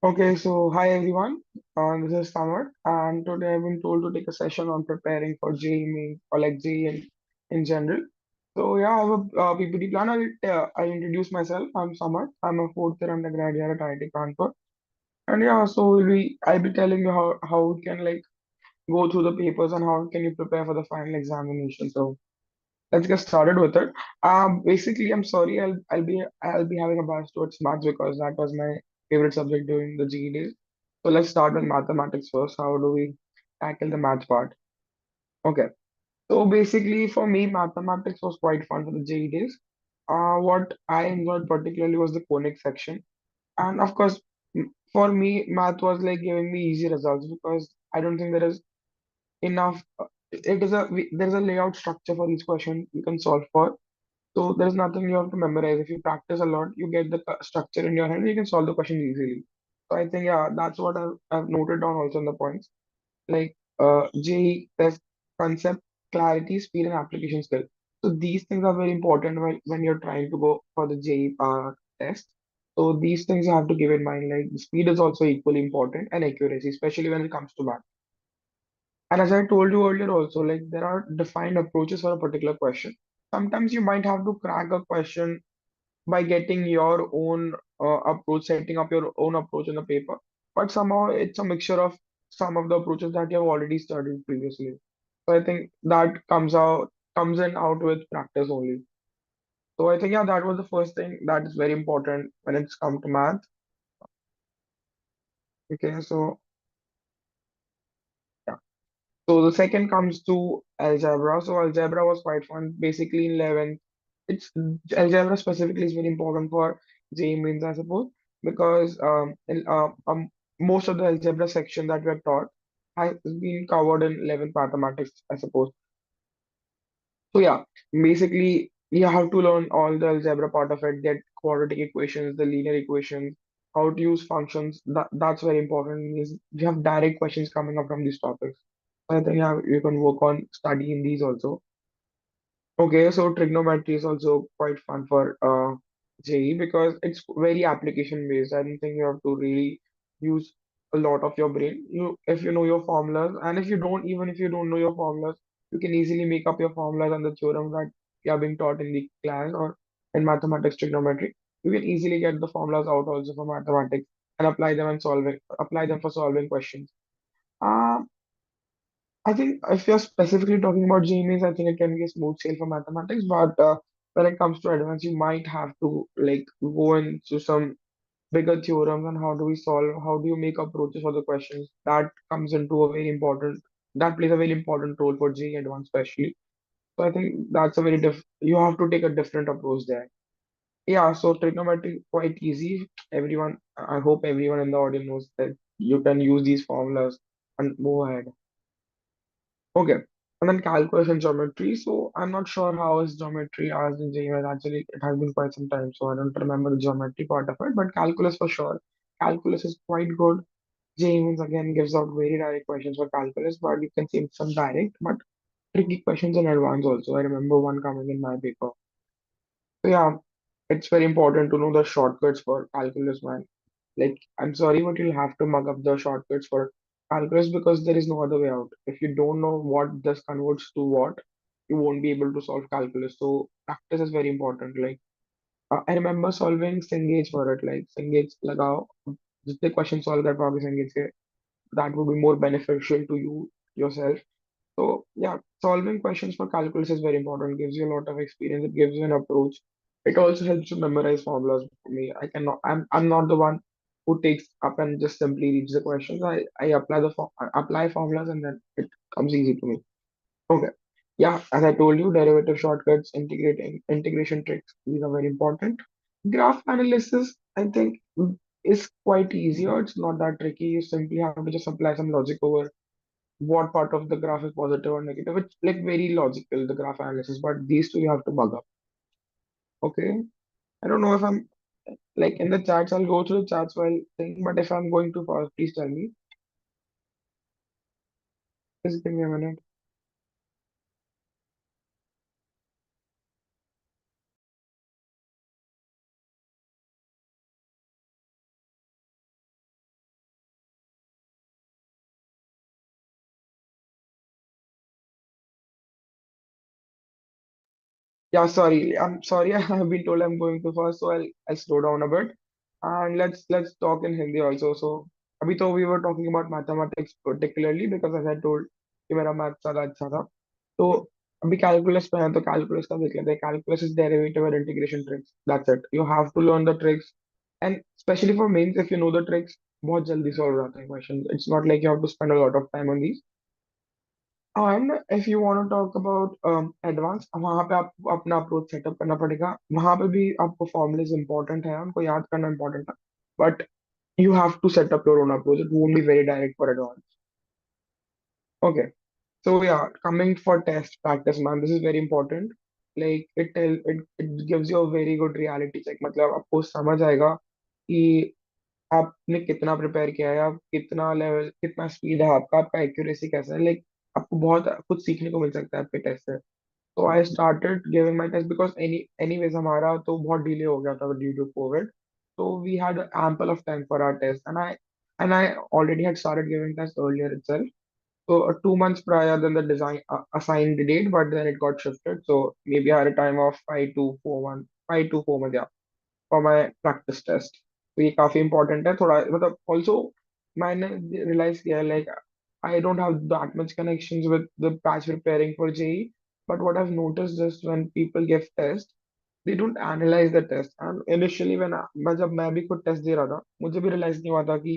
Okay, so hi everyone. This is Samar, and today I've been told to take a session on preparing for JEE Mains or like JEE in general. So yeah, I have a PPT plan. I'll introduce myself. I'm Samar. I'm a fourth year undergrad here at IIT Kanpur, and yeah, so I'll be telling you how we can like go through the papers and how can you prepare for the final examination. So let's get started with it. Basically, I'm sorry, I'll be having a bias towards maths because that was my favorite subject during the GE days. So let's start with mathematics first. How do we tackle the math part? Okay. So basically, for me, mathematics was quite fun for the JEE days. What I enjoyed particularly was the conic section, and of course, for me, math was like giving me easy results because I don't think there is enough. There's a layout structure for each question you can solve for. So there's nothing you have to memorize. If you practice a lot, you get the structure in your head and you can solve the question easily. So I think, yeah, that's what I've noted down also in the points. Like JEE test concept, clarity, speed, and application skill. So these things are very important when you're trying to go for the JEE test. So these things you have to give in mind. Like the speed is also equally important and accuracy, especially when it comes to math. And as I told you earlier also, like there are defined approaches for a particular question. Sometimes you might have to crack a question by getting your own approach, setting up your own approach in the paper. But somehow it's a mixture of some of the approaches that you have already studied previously. So I think that comes in out with practice only. So I think yeah, that was the first thing that is very important when it's come to math. Okay, so yeah. So the second comes to algebra. So algebra was quite fun. Basically in 11th, it's algebra specifically is very important for JEE Mains, I suppose, because most of the algebra section that we are taught has been covered in 11th mathematics, I suppose. So yeah, basically you have to learn all the algebra part of it, get quadratic equations, the linear equations, how to use functions. That's very important. Is you have direct questions coming up from these topics. I think yeah, you can work on studying these also. Okay, so trigonometry is also quite fun for JEE because it's very application based. I don't think you have to really use a lot of your brain. If you know your formulas, and even if you don't know your formulas, you can easily make up your formulas and the theorems that you are being taught in the class or in mathematics trigonometry. You can easily get the formulas out also for mathematics and apply them for solving questions. Um, I think if you're specifically talking about GMAs, I think it can be a smooth sail for mathematics. But when it comes to advanced, you might have to like go into some bigger theorems and how do you make approaches for the questions. That comes into a very important, that plays a very important role for GE advanced especially. So I think that's a you have to take a different approach there. Yeah, so trigonometry quite easy. I hope everyone in the audience knows that you can use these formulas and move ahead. Okay. And then calculus and geometry. So I'm not sure how is geometry as in JEE. Actually, it has been quite some time, so I don't remember the geometry part of it. But calculus for sure. Calculus is quite good. JEE means again gives out very direct questions for calculus, but you can see some direct, but tricky questions in advance also. I remember one coming in my paper. So yeah, it's very important to know the shortcuts for calculus, man. Like, I'm sorry, but you'll have to mug up the shortcuts for calculus because there is no other way out. If you don't know what this converts to what, you won't be able to solve calculus. So practice is very important. Like, I remember solving Cengage for it. Like, Cengage lagao, just the question solve that probably Cengage ke, that would be more beneficial to you yourself. So yeah, solving questions for calculus is very important. It gives you a lot of experience. It gives you an approach. It also helps you memorize formulas. For me, I'm not the one who takes up and just simply reads the questions. I apply formulas and then it comes easy to me. Okay. Yeah, as I told you, derivative shortcuts, integrating integration tricks, these are very important. Graph analysis, I think, is quite easier. It's not that tricky. You simply have to just apply some logic over what part of the graph is positive or negative. It's like very logical, the graph analysis, but these two you have to bug up. Okay. I don't know if I'm like in the chats, I'll go through the chats while saying, but if I'm going too fast, please tell me. Just give me a minute. Yeah, sorry. I'm sorry. I've been told I'm going too fast, so I'll slow down a bit. And let's talk in Hindi also. So अभी तो we were talking about mathematics particularly because as I told कि मेरा math ज़्यादा अच्छा था. तो अभी calculus पे है तो calculus का देख लेते हैं. Calculus is derivative and integration tricks. That's it. You have to learn the tricks, and especially for mains, if you know the tricks, बहुत जल्दी solve हो जाते हैं questions. It's not like you have to spend a lot of time on these. And if you want to talk about advanced, वहाँ पे आपको अपना approach setup करना पड़ेगा. वहाँ पे भी आपको फॉर्मुलेज इंपॉर्टेंट है, उनको याद करना इंपॉर्टेंट है. But you have to set up your own approach. It won't be very direct for advanced. Okay. So yeah, coming for test practice, man, this is very important. Like it gives you a very good reality check. मतलब आपको समझ आएगा कि आपने कितना prepare किया है, आप कितना लेवल, कितना स्पीड है आपका, आपका एक्यूरेसी कैसा है. लाइक आपको बहुत कुछ सीखने को मिल सकता है आपके टेस्ट से. तो I started giving my test because anyways हमारा तो बहुत डिले हो गया था ड्यू टू कोविड. तो we had ample of time for our test, and I already had started giving tests earlier itself. So 2 months prior than the design assigned date, but then it got shifted. So maybe I had a time of 5 to 4 months, 5 to 4 months, yeah, for my practice test. तो ये काफी important है थोड़ा मतलब. Also मैंने realize किया like I don't have that much connections with the batch preparing for JEE, but what I've noticed is when people give tests, they don't analyze the test. And initially मैं जब मैं भी खुद test दे रहा था, मुझे भी realize नहीं हुआ था कि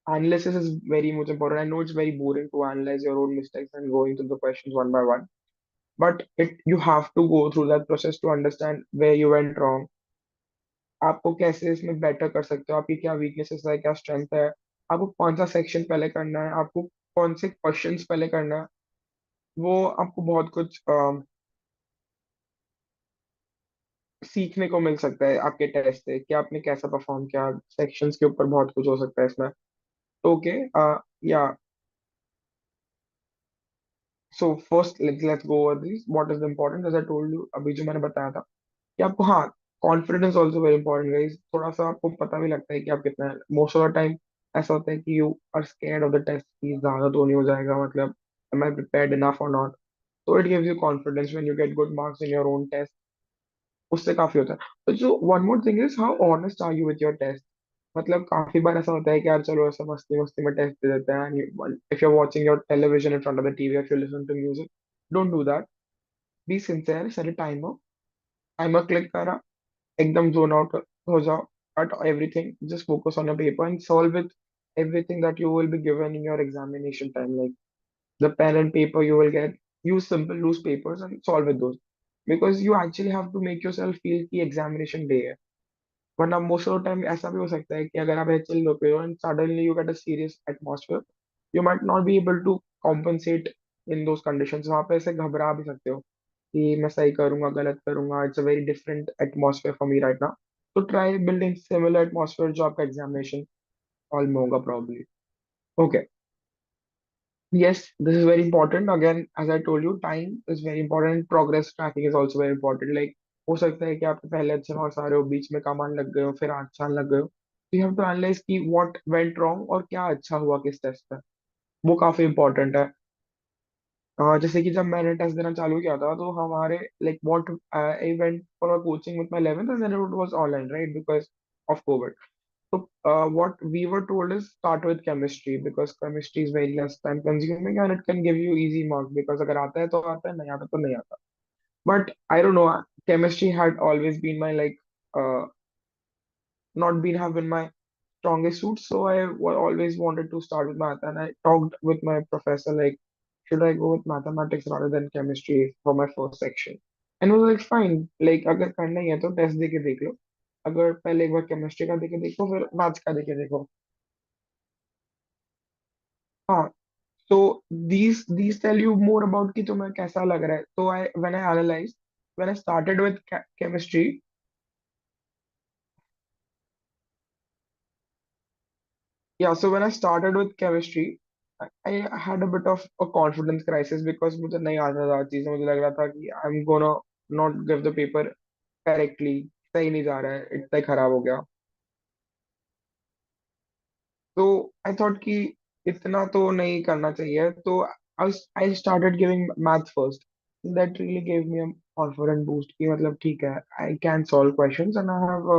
analysis is very much important. I know it's very boring to analyze your own mistakes and going through the questions one by one, but it you have to go through that process to understand where you went wrong. आपको कैसे इसमें better कर सकते हो, आपकी क्या weaknesses है, क्या स्ट्रेंथ है, आपको कौन सा सेक्शन पहले करना है, आपको कौन से क्वेश्चंस पहले करना है. वो आपको बहुत कुछ सीखने को मिल सकता है आपके टेस्ट से कि आपने कैसा परफॉर्म किया. सेक्शंस के ऊपर बहुत कुछ हो सकता है इसमें. Okay. Yeah so first let's go over this what is important. As I told you, अभी जो मैंने बताया था कि आपको, हाँ, confidence also very important guys. थोड़ा सा आपको पता भी लगता है कि आप कितना, मोस्ट ऑफ द टाइम ऐसा होता है कि you are scared of the test कि ज्यादा तो नहीं हो जाएगा, मतलब am I prepared enough or not. So it gives you confidence when you get good marks in your own test. उससे काफी होता है. So one more thing is how honest are you with your test. मतलब काफी बार ऐसा होता है कि यार चलो ऐसा मस्ती मस्ती में टेस्ट दे देते हैं. If you are watching your television in front of the TV, if you listen to music, don't do that. Be sincere, set a timer. Timer click करा, एकदम जोन आउट हो जाओ at everything. Just focus on your paper and solve with everything that you will be given in your examination time. Like the pen and paper you will get, use simple loose papers and solve with those. Because you actually have to make yourself feel कि examination day है. वरना most of the time ऐसा भी हो सकता है कि अगर आप ऐसे चिल होते हो and suddenly you get a serious atmosphere, you might not be able to compensate in those conditions. वहाँ पे ऐसे घबरा भी सकते हो कि मैं सही करूंगा गलत करूंगा. It's a very different atmosphere for me right now. तो ट्राई बिल्डिंग सिमिलर एटमॉस्फेयर जो आपका एग्जामिनेशन हॉल में होगा probably. Okay. Yes, this is very important. Again, as I told you, time is very important. Progress tracking is also very important. Like हो सकता है कि आपके पहले अच्छे मार्क्स आ रहे हो, बीच में कम आने लग गए हो, फिर अच्छा आने लग गए हो. तो यू हैव टू एनालाइज कि व्हाट वेंट रॉन्ग और क्या अच्छा हुआ किस टेस्ट पे. वो काफी इंपॉर्टेंट है. जैसे कि जब मैंने टेस्ट देना चालू किया था तो हमारे like what I went for a coaching with my 11th and then it was online, right, because of COVID. So what we were told is start with chemistry because chemistry is very less time consuming and it can give you easy marks because अगर आता है तो आता है, नहीं आता तो नहीं आता. But I don't know, chemistry had always been my like not been have been my strongest suit, so always wanted to start with math, and I talked with my professor like should I go with mathematics rather than chemistry for my first section. And he was like fine, like अगर करना ही है तो test दे के देख लो. अगर पहले एक बार chemistry का देके देखो फिर मैथ्स का देके देखो. हाँ. So these tell you more about कि तुम्हें कैसा लग रहा है. So I when I analyzed, when I started with chemistry, yeah. So when I started with chemistry, I had a bit of a confidence crisis because मुझे नहीं आता था चीजें. मुझे लग रहा था कि I'm gonna not give the paper correctly. सही नहीं जा रहा है, इतना ही खराब हो गया. तो I thought कि इतना तो नहीं करना चाहिए. तो I started giving math first. that really gave me a confident boost कि मतलब ठीक है, I can solve questions and I have a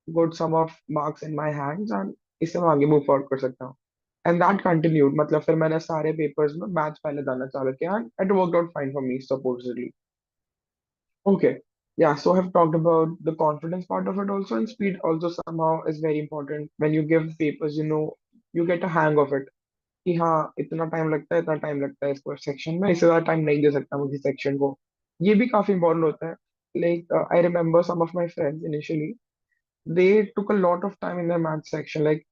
good sum of marks in my hands and इससे मैं आगे move forward कर सकता हूँ. And that continued. मतलब फिर मैंने सारे papers में maths पहले डालना चालू किया and it worked out fine for me supposedly. Okay. Yeah, so I've talked about the confidence part of it also, and speed also somehow is very important. When you give papers, you get a hang of it. कि हाँ इतना time लगता है इसको section में, इससे ज्यादा time नहीं दे सकता मुझे सेक्शन को. ये भी काफी इंपॉर्टेंट होता है. Like I remember some of my friends initially they took a lot of time in their math section. Like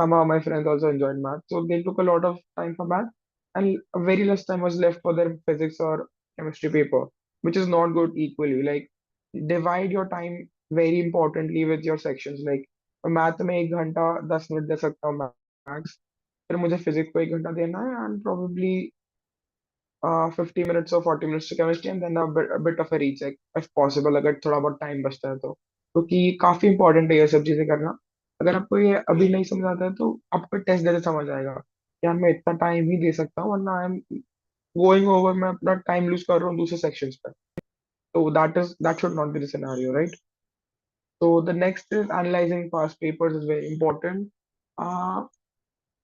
somehow my friends also enjoyed math, so they took a lot of time for math, and very less time was left for their physics or chemistry paper, which is not good equally. Like divide your time very importantly with your sections. Like math में 1 घंटा 10 minute दे सकता हूँ max, फिर मुझे physics को 1 घंटा देना है and probably 50 minutes or 40 minutes to chemistry and then a bit of a recheck if possible अगर थोड़ा बहुत टाइम बचता है तो, क्योंकि काफी इंपॉर्टेंट है ये सब चीजें करना. अगर आपको ये अभी नहीं समझ आता है तो आपको टेस्ट देते समझ आएगा कि यार मैं इतना टाइम ही दे सकता हूँ, वरना आई एम गोइंग ओवर, मैं अपना टाइम लूज कर रहा हूँ दूसरे सेक्शंस पे. तो that should not be the scenario, right? तो the next is analysing past papers is very important.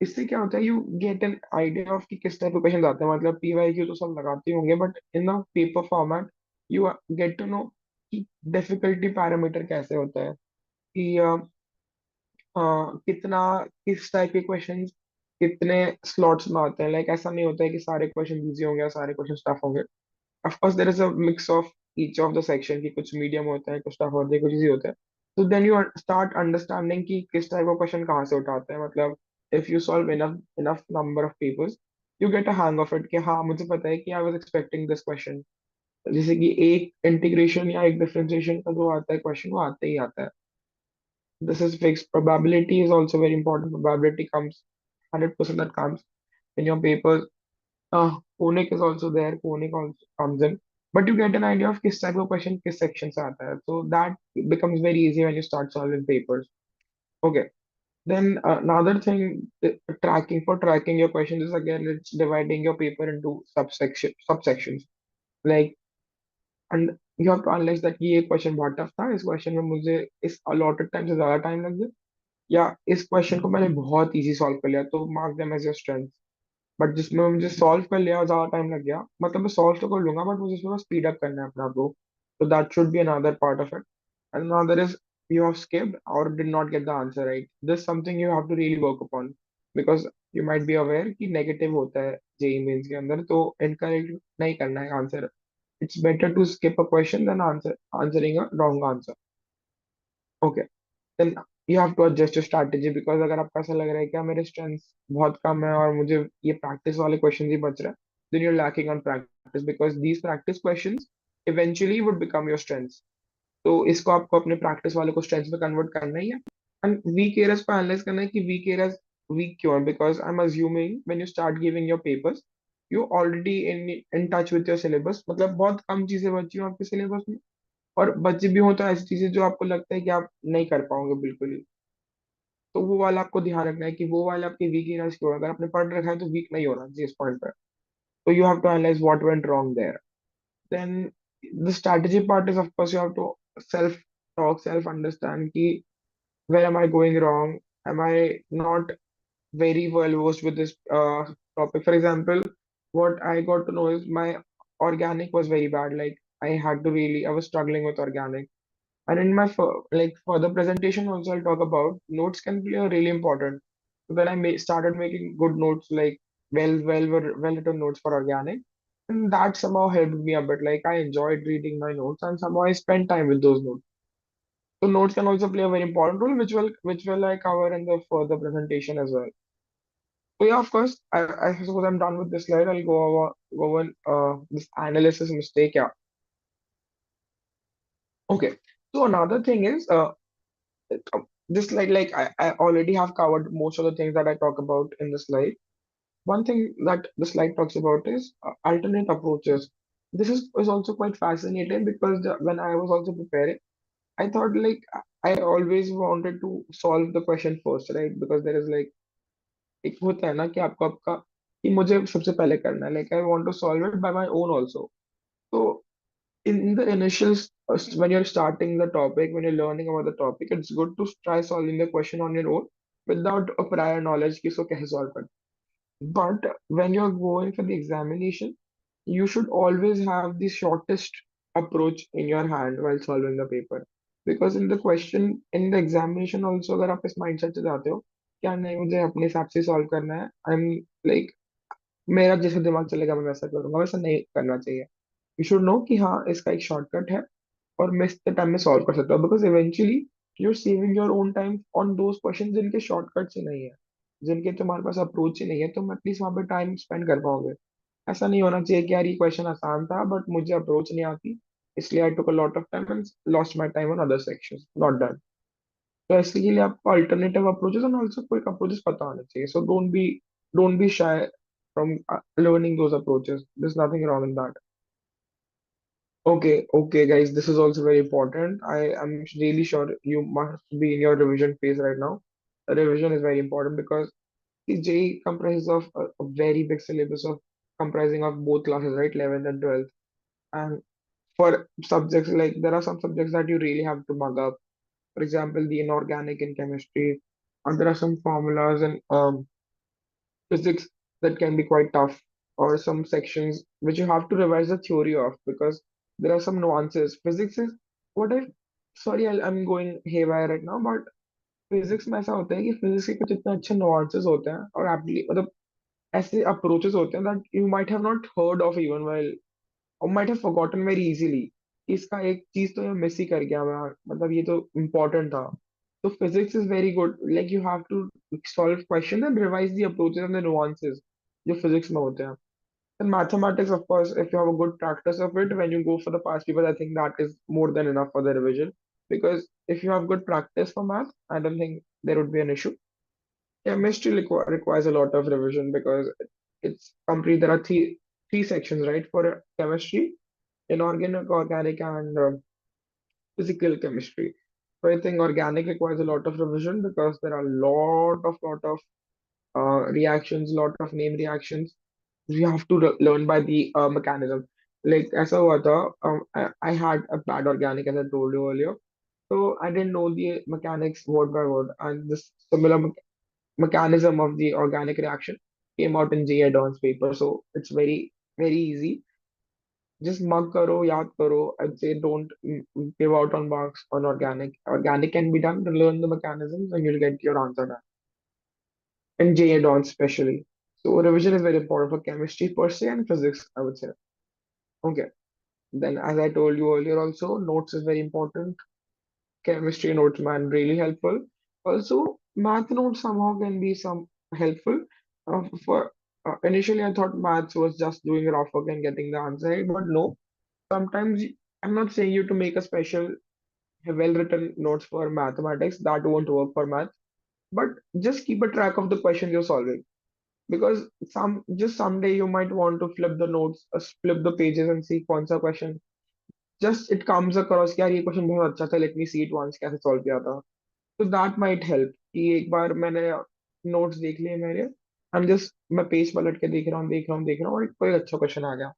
इससे क्या होता है, you get an idea of कि किस टाइप के क्वेश्चन आते हैं. मतलब पीवाईक्यू तो सब लगाते ही होंगे, but in a paper format you get to know कि डिफिकल्टी पैरामीटर कैसे होता है, कि कितना किस टाइप के क्वेश्चंस कितने स्लॉट्स में आते हैं. लाइक ऐसा नहीं होता है कि सारे क्वेश्चन इजी होंगे या सारे क्वेश्चन टफ होंगे. Of course there is a mix of each of the section, की कुछ मीडियम होता है, कुछ टफ होते हैं, कुछ इजी होता है. तो देन यू स्टार्ट अंडरस्टैंडिंग कि किस टाइप का क्वेश्चन कहाँ से उठाते हैं. मतलब if you solve enough enough number of papers you get a hang of it कि हाँ मुझे पता है कि I was expecting this question. जैसे कि एक इंटीग्रेशन या एक डिफरेंशिएशन का जो आता है क्वेश्चन, वो आता ही आता है. This is fix. Probability is also very important. Probability comes 100% that comes in your papers. Conic is also there. Conic also comes in. But you get an idea of किस type of question किस section से आता है. So that becomes very easy when you start solving papers. Okay. Then another thing, tracking your questions is again it's dividing your paper into subsections. Like, and you have to analyze that ये question बहुत tough था, इस question में मुझे इस allotted time से ज्यादा time लग गया, या इस क्वेश्चन को मैंने बहुत इजी सॉल्व कर लिया, तो mark them as your strength. But जिसमें मुझे सॉल्व कर लिया और ज्यादा टाइम लग गया, मतलब मैं सॉल्व तो कर लूंगा बट मुझे इसमें स्पीड अप करना है अपना आप को. तो that should be another part of it. And another is you have skipped or did not get the answer right. This is something you have to really work upon, because you might be aware कि negative होता है JEE mains के अंदर, तो incorrect नहीं करना है answer. It's better to skip a question than answering a wrong answer. Okay, then you have to adjust your strategy, because अगर आपको ऐसा लग रहा है कि मेरे strengths बहुत कम है और मुझे ये practice वाले questions ही बच रहे हैं, then you're lacking on practice, because these practice questions eventually would become your strengths. तो इसको आपको अपने practice वाले को strengths में convert करना ही है. And weak areas को analyze करना है कि weak areas weak क्यों है, because I'm assuming when you start giving your papers you already in touch with your syllabus. मतलब बहुत कम चीजें बची हो आपके syllabus में, और बच्चे भी हो तो ऐसी चीजें जो आपको लगता है कि आप नहीं कर पाओगे बिल्कुल ही. तो वो वाला आपको ध्यान रखना है कि वो वाला आपके वीक एरियाज क्यों है. अगर आपने पढ़ रखा है तो वीक नहीं होना चाहिए इस पॉइंट पर. तो you have to analyse what went wrong there. Then the strategy part is of course you have to self talk, self understand कि where am I going wrong, am I not very well versed with this topic. For example, what I got to know is my organic was very bad. Like I was struggling with organic. And in my further presentation also I'll talk about notes can be really important. So then started making good notes, like well written notes for organic, and that somehow helped me a bit. Like I enjoyed reading my notes, and somehow I spent time with those notes. So notes can also play a very important role, which will I cover in the further presentation as well. So yeah, of course, I suppose I'm done with this slide. I'll go on this analysis mistake. Yeah. Okay. So another thing is this slide, like I already have covered most of the things that I talk about in the slide. One thing that the slide talks about is alternate approaches. This is also quite fascinating, because when I was also preparing, I thought like I always wanted to solve the question first, right? Because there is like एक होता है ना कि आपको आपका कि मुझे सबसे पहले करना है, like I want to solve it by my own also. So in the initial when you're starting the topic, when you're learning about the topic, it's good to try solving the question on your own without a prior knowledge कि इसको कैसे solve करना. But when you're going for the examination, you should always have the shortest approach in your hand while solving the paper. Because in the question, in the examination also, अगर आप इस mindset से जाते हो क्या नहीं मुझे अपने हिसाब से solve करना है, I'm like मेरा जैसे दिमाग चलेगा मैं वैसा करूंगा, वैसा नहीं करना चाहिए. You should know कि हाँ इसका एक shortcut है और मैं इतने टाइम में सॉल्व कर सकता हूँ because eventually you are saving your own time on those question जिनके शॉर्टकट्स ही नहीं है, जिनके तुम्हारे पास अप्रोच ही नहीं है, तुम एटलीस्ट वहां पे टाइम स्पेंड कर पाओगे. ऐसा नहीं होना चाहिए कि यार ये क्वेश्चन आसान था बट मुझे अप्रोच नहीं आती इसलिए I took a lot of time and lost my time on other sections, not done. तो इसके लिए आपको alternative approaches and also quick approaches पता होने चाहिए. So don't be shy from learning those approaches. There's nothing wrong in that. Okay, guys, this is also very important. I am really sure you must be in your revision phase right now. The revision is very important because the JEE comprises of a very big syllabus of comprising of both classes, right? 11th and 12th. And for subjects like there are some subjects that you really have to mug up. For example, the inorganic in chemistry, and there are some formulas in physics that can be quite tough, or some sections which you have to revise the theory of because there are some nuances. Physics is what I sorry I'm going haywire right now, but physics में ऐसा होता है कि physics के कुछ इतने अच्छे nuances होते हैं और एप्ली मतलब ऐसे अप्रोचेस होते हैं that you might have not heard of even while or might have forgotten very easily कि इसका एक चीज तो मैं मिस ही कर गया मैं, मतलब ये तो इम्पोर्टेंट था. तो physics is very good, like you have to solve question and revise the approaches and the nuances जो फिजिक्स में होते हैं. And mathematics, of course, if you have a good practice of it, when you go for the past papers, I think that is more than enough for the revision. Because if you have good practice for math, I don't think there would be an issue. Chemistry requires a lot of revision because it's complete. There are three sections, right, for chemistry: inorganic, organic, and physical chemistry. So I think organic requires a lot of revision because there are lot of reactions, lot of name reactions. We have to learn by the mechanism. Like ऐसा हुआ था, I had a bad organic as I told you earlier. So I didn't know the mechanics word by word, and this similar mechanism of the organic reaction came out in JEE Advanced paper. So it's very easy. Just mug karo, yaad karo. I'd say don't give out on marks on organic. Organic can be done to learn the mechanisms and you'll get your answer done. And JEE Advanced especially. So revision is very important for chemistry per se and physics, I would say. Okay. Then as I told you earlier also, notes is very important. Chemistry notes, man, really helpful. Also, math notes somehow can be some helpful. For initially, I thought maths was just doing rough work and getting the answer right, but no. Sometimes I'm not saying you to make a special, well-written notes for mathematics. That won't work for math. But just keep a track of the questions you're solving because someday you might want to flip the notes, flip the pages and see कौन सा question just it comes across कि यार ये question बहुत अच्छा था, let me see it once कैसे solve किया था. तो दैट माइट हेल्प कि एक बार मैंने नोट्स देख लिए मेरे, हम जस्ट मैं पेज पलट के देख रहा हूँ और कोई अच्छा क्वेश्चन आ गया.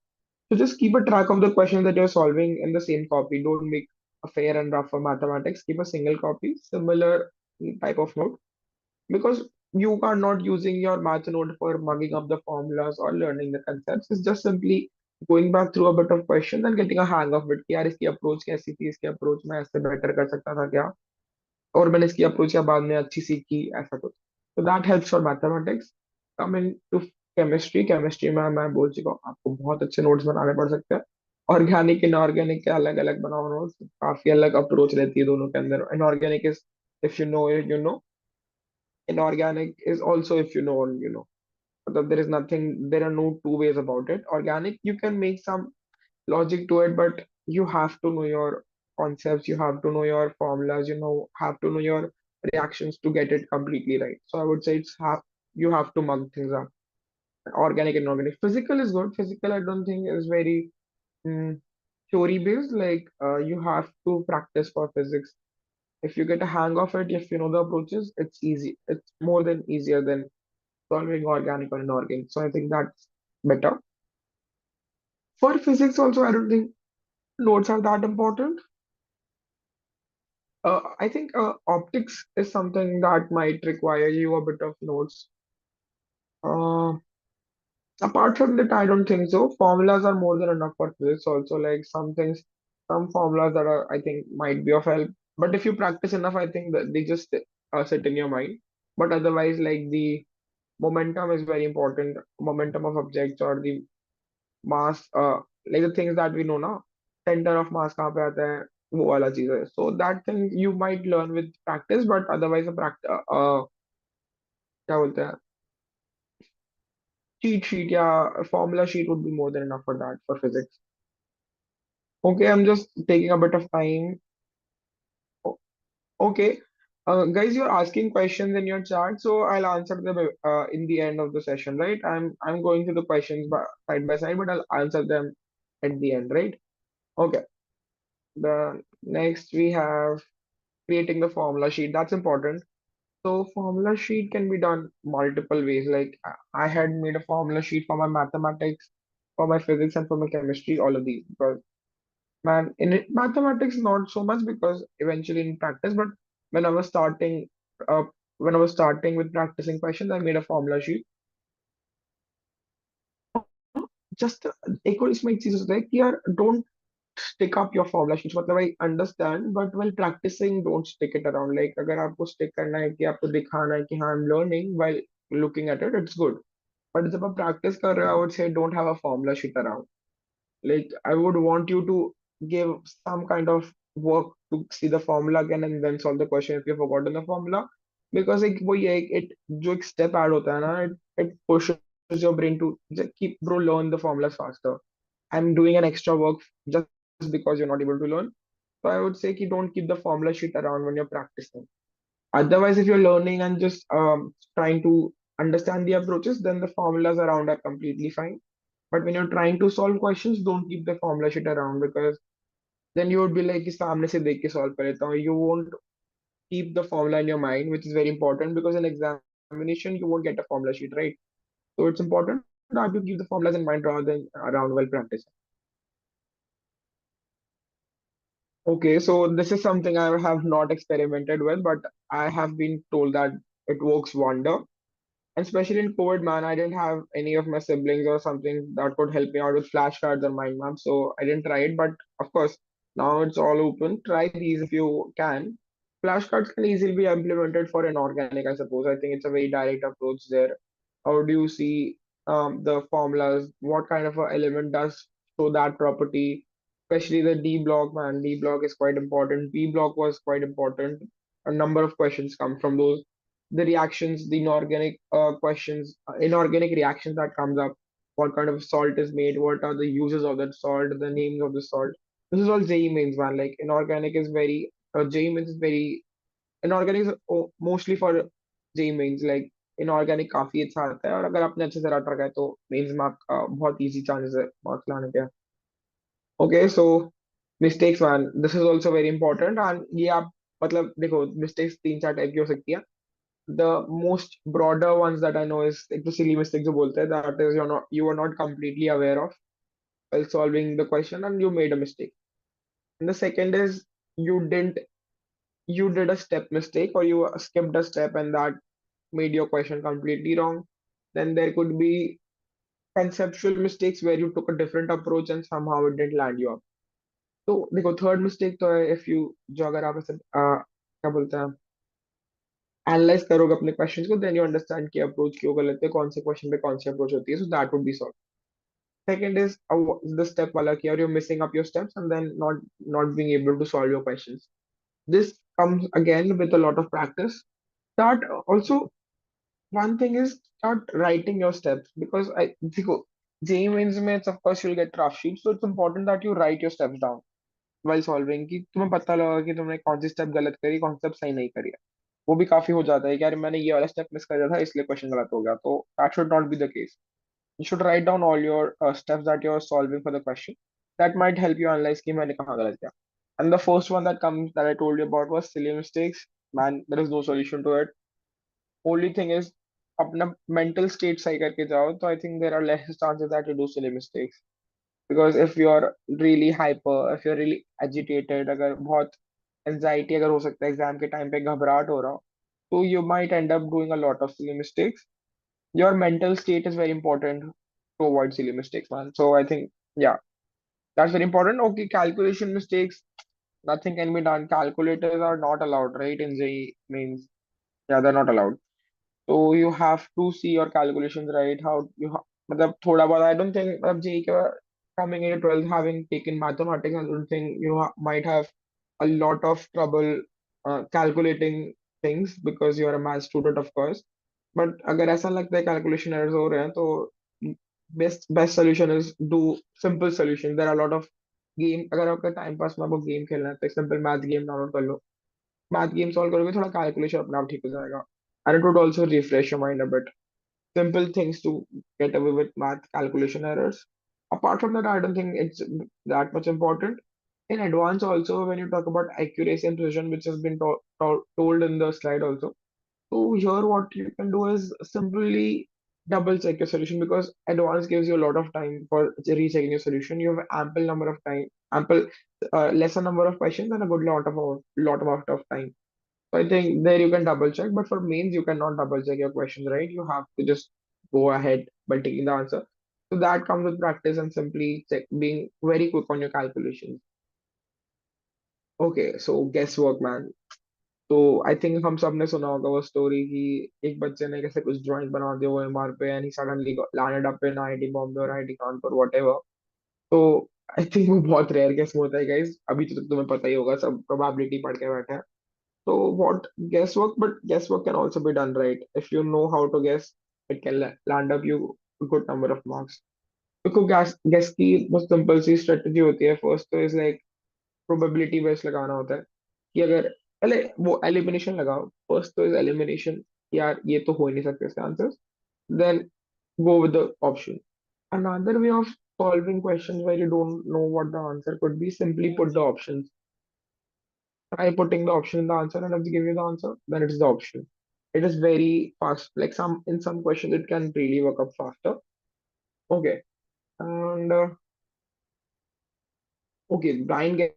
So just keep a track of the questions that you're solving in the same copy. Don't make a fair and rough for mathematics. Keep a single copy, similar type of note, because you are not using your math note for mugging up the formulas or learning the concepts. It's just simply going back through a bit of questions and getting a hang of it कि यार इसकी approach कैसी थी, इसकी approach मैं ऐसे better कर सकता था क्या, और मैंने इसकी अप्रोच या बाद में अच्छी सीखी ऐसा कुछ. तो that helps for mathematics. Coming to chemistry में मैं बोल चुका हूँ आपको बहुत अच्छे नोट्स बनाने पड़ सकते हैं. ऑर्गेनिक इनऑर्गेनिक के अलग अलग बनाओ नोट्स, काफी अलग अप्रोच रहती है दोनों के अंदर. Inorganic is if you know it you know, inorganic is also if you know you know. But there is nothing, there are no two ways about it. Organic you can make some logic to it, but you have to know your concepts, you have to know your formulas, have to know your reactions to get it completely right. So I would say it's have you have to mug things up. Organic and inorganic. Physical is good. Physical I don't think is very mm, theory based. Like you have to practice for physics. If you get a hang of it, if you know the approaches, it's easy. It's more than easier than solving organic or inorganic. So I think that's better. For physics also, I don't think notes are that important. I think optics is something that might require you a bit of notes. Uh, Apart from that, I don't think so. Formulas are more than enough for physics also. Like some things, some formulas that are, I think, might be of help. But if you practice enough, I think that they just sit in your mind. But otherwise, like the momentum is very important. Momentum of objects or the mass, like the things that we know now. Center of mass कहाँ पे आता है? वो वाला चीज़ है. So that thing you might learn with practice, but otherwise a क्या बोलते हैं? Cheat sheet या formula sheet would be more than enough for that for physics. Okay, I'm just taking a bit of time. O- Okay. Guys, you're asking questions in your chat, so I'll answer them in the end of the session, right? I'm going through the questions side by side, but I'll answer them at the end, right? Okay. The next we have creating the formula sheet. That's important. So formula sheet can be done multiple ways. Like I had made a formula sheet for my mathematics, for my physics, and for my chemistry, all of these. Because man, in it, mathematics not so much because eventually in practice, but when I was starting uh, when I was starting with practicing questions, I made a formula sheet. Just एक और इसमें एक चीज होता है कि यार don't stick up your formula sheets. मतलब I understand, but while practicing, don't stick it around. Like अगर आपको stick करना है कि आपको दिखाना है कि हाँ I'm learning while looking at it, it's good. But जब आप practice कर रहे हो, I would say don't have a formula sheet around. Like I would want you to give some kind of work to see the formula again and then solve the question if you've forgotten the formula. Because like वो ये it जो एक step add होता है ना, it pushes your brain to just keep bro learn the formulas faster. I'm doing an extra work just because you're not able to learn. So I would say ki don't keep the formula sheet around when you're practicing. Otherwise, if you're learning and just trying to understand the approaches, then the formulas around are completely fine. But when you're trying to solve questions, don't keep the formula sheet around because then you would be like कि सामने से देख के solve कर लेता हूँ. You won't keep the formula in your mind, which is very important because in examination you won't get a formula sheet, right? So it's important that you keep the formulas in mind rather than around while practicing. Okay, so this is something I have not experimented with, but I have been told that it works wonder. And especially in COVID, man, I didn't have any of my siblings or something that could help me out with flashcards or mind maps, so I didn't try it. But of course, now it's all open. Try these if you can. Flashcards can easily be implemented for inorganic, I suppose. I think it's a very direct approach there. How do you see the formulas? What kind of a element does show that property? Especially the D block, man. D block is quite important. P block was quite important. A number of questions come from those. The reactions, the inorganic questions, inorganic reactions that comes up. What kind of salt is made? What are the uses of that salt? The names of the salt. This is all JEE Mains, man. Like inorganic is very, JEE Mains is very, inorganic is mostly for JEE Mains. Like inorganic काफी अच्छा आता है और अगर आपने अच्छे से रट रखा है तो मेंस में आपका बहुत इजी चांसेस है मार्क्स लाने के. Okay, so mistakes man, this is also very important and ये आप मतलब देखो mistakes तीन चार टाइप की हो सकती है. The most broader ones that I know is एक तो silly mistake जो बोलते हैं, that is you are not completely aware of while solving the question and you made a mistake. And the second is you didn't you did a step mistake or you skipped a step and that made your question completely wrong. Then there could be conceptual mistakes where you took a different approach and somehow it didn't land you up. तो देखो third mistake तो है if you जो अगर आप ऐसे क्या बोलते हैं एनालाइज करोगे अपने क्वेश्चंस को देन यू अंडरस्टैंड कि अप्रोच क्यों गलत है कौन से क्वेश्चन पे कौन सी अप्रोच होती है so that would be solve. Second is the step वाला कि you're missing up your steps and then not being able to solve your questions. This comes again with a lot of practice. That also one thing is start writing your steps because I देखो JEE Mains में of course you'll get rough sheets so it's important that you write your steps down while solving कि तुम्हें पता लगा कि तुमने कौन see step गलत करी कौन सी स्टेप सही नहीं करी है. वो भी काफी हो जाता है कि यार मैंने ये वाला स्टेप मिस कर दिया था इसलिए क्वेश्चन गलत हो गया तो that should not be the case. You should write down all your steps that you're solving for the question. That might help you analyze कि मैंने कहाँ गलत किया. And the first one that comes that I told you about was silly mistakes. Man, there is no solution to it. Only thing is अपना mental state सही करके जाओ तो I think there are less chances that you do silly mistakes. because if you're really hyper, if you're really agitated, अगर बहुत anxiety अगर हो सकता है एग्जाम के टाइम पे घबराहट हो रहा हो, तो you might end up doing a lot of silly mistakes. Your mental state is very important to avoid silly mistakes, man. So I think, yeah, that's very important. Okay, calculation mistakes, nothing can be done. Calculators are not allowed, right? In JEE means, yeah, they're not allowed. So you have to see your calculations right. How you, मतलब थोड़ा बहुत. I don't think मतलब JEE के coming into 12th having taken mathematics, I don't think you might have a lot of trouble calculating things because you are a math student, of course. But अगर ऐसा लगता है calculation errors हो रहे हैं तो best solution is do simple solution. There are a lot of game. अगर आपका टाइम पास में आपको गेम खेलना है तो एक सिंपल मैथ गेम डाउनलोड कर लो. मैथ गेम सॉल्व करोगे, थोड़ा कैलकुलेशन अपने आप ठीक हो जाएगा. And it would also refresh your mind a bit. Simple things to get away with math calculation errors. Apart from that, I don't think it's that much important. In advance, also, when you talk about accuracy and precision, which has been told in the slide also. So here, what you can do is simply double check your solution because advance gives you a lot of time for rechecking your solution. You have ample number of time, ample lesser number of questions and a good lot amount of time. So I think there you can double check, but for mains you cannot double check your questions, right? You have to just go ahead by taking the answer. So that comes with practice and simply being very quick on your calculations. Okay, so guesswork, man. तो I think हम सब ने सुना होगा वो story कि एक बच्चे ने कैसे कुछ ड्राइंग बना दी ओएमआर पे and he suddenly landed up in IIT Bombay और आईआईटी कानपुर व्हाटएवर. तो आई थिंक वो बहुत रेयर केस में होता है गाइस. अभी तो तुम्हें पता ही होगा, सब प्रोबेबिलिटी पढ़ के बैठे हैं. So what guesswork, but guesswork can also be done right. If you know how to guess, it can land up you a good number of marks. देखो guess की बहुत सिंपल सी स्ट्रेटजी होती है. फर्स्ट तो इज लाइक प्रोबेबिलिटी बेस्ड लगाना होता है कि अगर पहले वो एलिमिनेशन लगाओ. फर्स्ट तो इज एलिमिनेशन, यार ये तो हो ही नहीं सकते इसके answers. Then go with the option. Another way of solving questions where you don't know what the answer could be, simply put the options. Try putting the option in the answer, and if they give you the answer, then it is the option. It is very fast. Like some in some questions, it can really work up faster. Okay, and okay, blind guess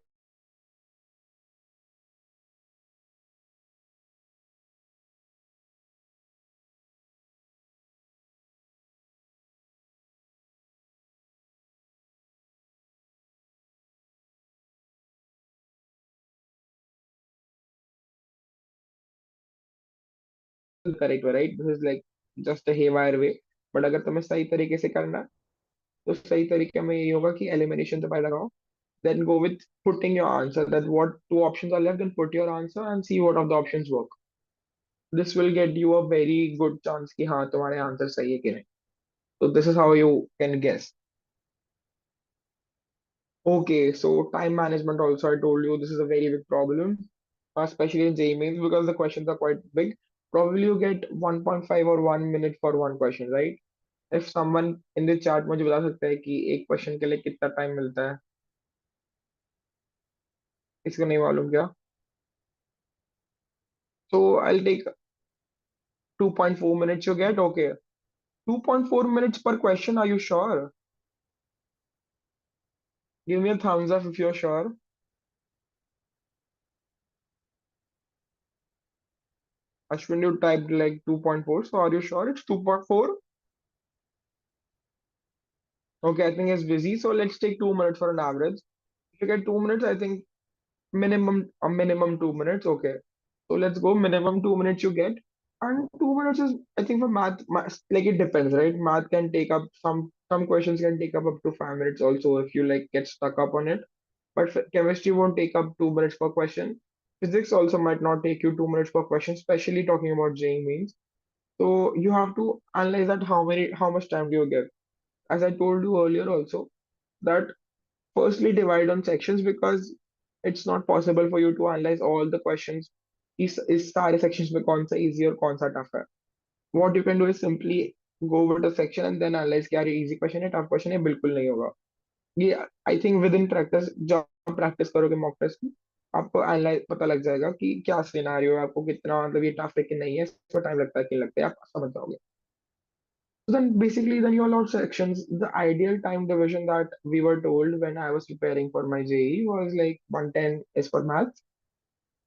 is correct, right? This is like just a haywire way. But अगर तुम्हें सही तरीके से करना है तो सही तरीके में ये होगा कि एलिमिनेशन से पहले लगाओ. Then go with putting your answer. That what two options are left, then put your answer and see what of the options work. This will get you a very good chance कि हाँ तुम्हारे answer सही है कि नहीं. So this is how you can guess. Okay, so time management also, I told you this is a very big problem, especially in JEE Mains because the questions are quite big. Probably you get 1.5 or 1 minute for one question, right? If someone in the chat मुझे बता सकता है कि एक question के लिए कितना time मिलता है, इसको नहीं मालूम क्या? So I'll take 2.4 minutes you get, okay. 2.4 minutes per question, are you sure? Give me a thumbs up if you're sure. Ashwin, you typed like 2.4, so are you sure it's 2.4? Okay, I think it's busy, so let's take 2 minutes for an average. If you get 2 minutes, I think minimum 2 minutes. Okay, so let's go minimum 2 minutes you get, and 2 minutes is I think for math like it depends, right? Math can take up some questions can take up to 5 minutes also if you like get stuck up on it. But chemistry won't take up 2 minutes per question. Physics also might not take you 2 minutes per question, especially talking about JEE means. So you have to analyze that how much time do you give. As I told you earlier also, that firstly divide on sections because it's not possible for you to analyze all the questions. इस सारे sections में कौन सा easy और कौन सा tough है. What you can do is simply go with the section and then analyze कि यार ये easy question है tough question है, बिल्कुल नहीं होगा. ये I think with in practice, जब प्रैक्टिस करोगे मॉक टेस्ट की, आपको एनालाइज पता लग जाएगा कि क्या सिनेरियो है, आपको कितना मतलब ये टफ है कि नहीं है, इसको टाइम लगता है कि नहीं लगता है, आप समझ जाओगे. So then basically then you allowed sections. The ideal time division that we were told when I was preparing for my JEE was like 110 is for maths,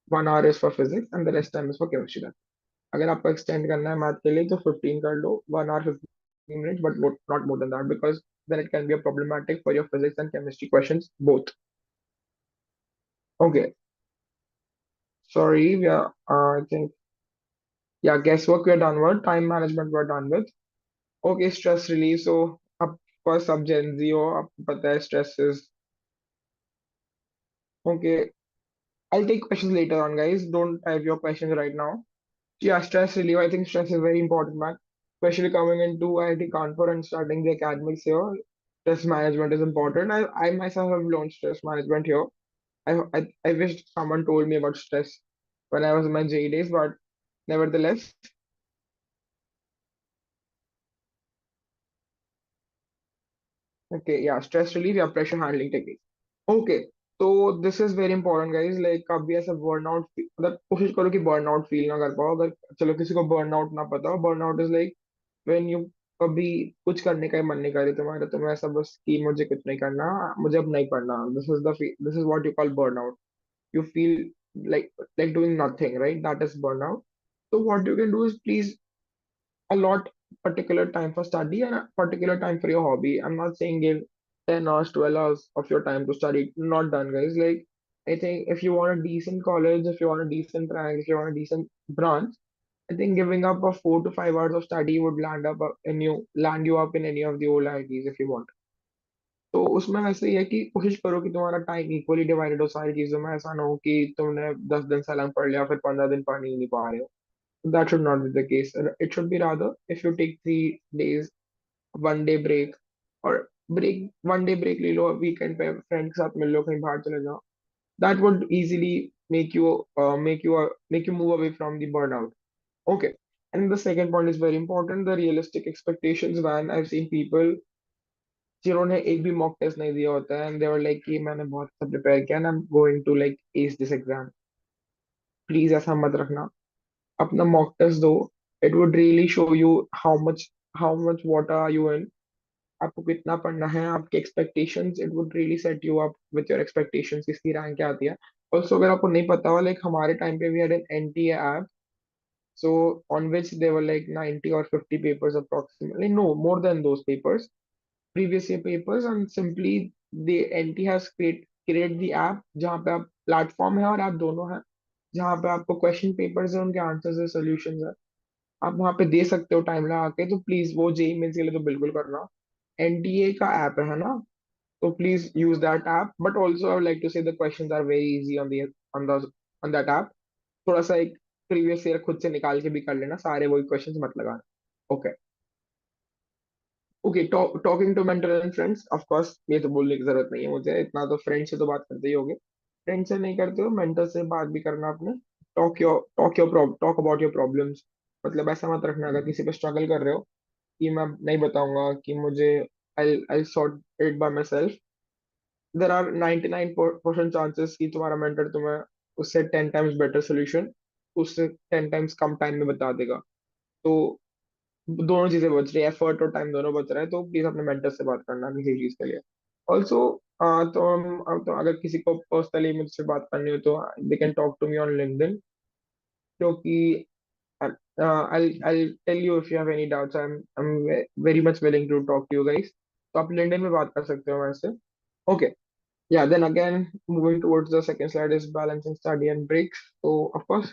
1 hour is for physics, and the rest time is for chemistry. अगर आपको extend करना है math के लिए तो 15 कर लो, 1 hour 15 minutes, but not more than that because then it can be a problematic for your physics and chemistry questions both. Okay, sorry, yeah, I think yeah, guesswork we're done with, time management we're done with. Okay, stress relief. So of course अब Gen Z हो, आपको पता है stress is okay. I'll take questions later on, guys. Don't type your questions right now. Yeah, stress relief. I think stress is very important, man. Especially coming into IIT Kanpur and starting the academics here. Stress management is important. I myself have learned stress management here. I wish someone told me about stress when I was in my JEE days, but nevertheless, okay, yeah, stress relief, yeah, pressure handling technique. Okay, so this is very important, guys. Like कभी ऐसा burnout मतलब कोशिश करो कि burnout feel ना कर पाओ. अगर चलो किसी को burnout ना पता हो, burnout is like when you कभी कुछ करने का ही मन नहीं करे तुम्हारा, तुम्हें ऐसा बस कि मुझे कुछ नहीं करना, मुझे अब नहीं पढ़ना. This is what you call burnout. You feel like like doing nothing, right? That is burnout. So what you can do is please allot particular time for study and a particular time for your hobby. I'm not saying give 10 hours, 12 hours of your time to study. Not done, guys. Like, I think if you want a decent college, if you want a decent rank, if you want a decent branch, I think giving up of 4 to 5 hours of study would land you up in any of the old IITs if you want. तो उसमें वैसे ही है कि कोशिश करो कि तुम्हारा time equally divided हो सारी चीजों में. ऐसा ना हो कि तुमने 10 दिन सलंग पढ़ लिया फिर 15 दिन पढ़ ही नहीं पा रहे हो. That should not be the case. It should be rather if you take 3 days, 1 day break, or break 1 day break ले लो वीकेंड पे फ्रेंड के साथ मिल लो कहीं बाहर चले जाओ. That would easily make you move away from the burnout. Okay. And the second point is very important, the realistic expectations. When I've seen people जिन्होंने एक भी मॉक टेस्ट नहीं दिया होता है and they were like कि मैंने बहुत अच्छा प्रिपेयर किया and I'm going to like ace this exam. Please ऐसा मत रखना. अपना मॉक टेस्ट दो. It would really show you how much water are you in. आपको कितना पढ़ना है, आपके expectations. It would really set you up with your expectations किसकी रैंक क्या आती है. ऑल्सो अगर आपको नहीं पता हो, लाइक हमारे टाइम पे we had an NTA app, so on which there were like 90 or 50 papers approximately, no more than those papers, previous year papers. And simply the NT has create the app जहाँ पे आप platform है और आप दोनों हैं, जहाँ पे आपको क्वेश्चन पेपर्स है, उनके आंसर्स है, सॉल्यूशंस है, आप वहाँ पे दे सकते हो टाइम लगा के. तो प्लीज वो जेई मेंस के लिए तो बिल्कुल करना. एनटीए का ऐप है ना, तो please use that app. But also I would like to say the questions are very easy on the on that app. थोड़ा सा एक प्रीवियस ईयर खुद से निकाल के भी कर लेना, सारे वही क्वेश्चंस मत लगाना. Okay. Okay, talking to mentor and friends, of course ये तो बोलने की जरूरत नहीं है मुझे, इतना तो फ्रेंड से तो बात करते ही होगे. फ्रेंड से नहीं करते हो, मेंटर से बात भी करना अपने. Talk about your problems. मतलब ऐसा मत रखना अगर किसी पे स्ट्रगल कर रहे हो कि मैं नहीं बताऊंगा कि मुझे I sort it by myself. There are 99% chances कि तुम्हारा मेंटर तुम्हें उससे 10 टाइम्स बेटर सोल्यूशन उससे 10 टाइम्स कम टाइम में बता देगा. तो दोनों चीजें बच रही है, एफर्ट और टाइम दोनों बच रहा है. तो प्लीज अपने मेंटर से बात करना किसी चीज के लिए. ऑल्सो तो अगर किसी को पर्सनली मुझसे बात करनी हो तो they can talk to me on LinkedIn. क्योंकि I'll tell you if you have any doubts. I'm very much willing to talk to you guys. तो आप लिंक्डइन में बात कर सकते हो मेरे से. Okay. Yeah, then again, moving towards the second slide is balancing study and breaks. So, of course,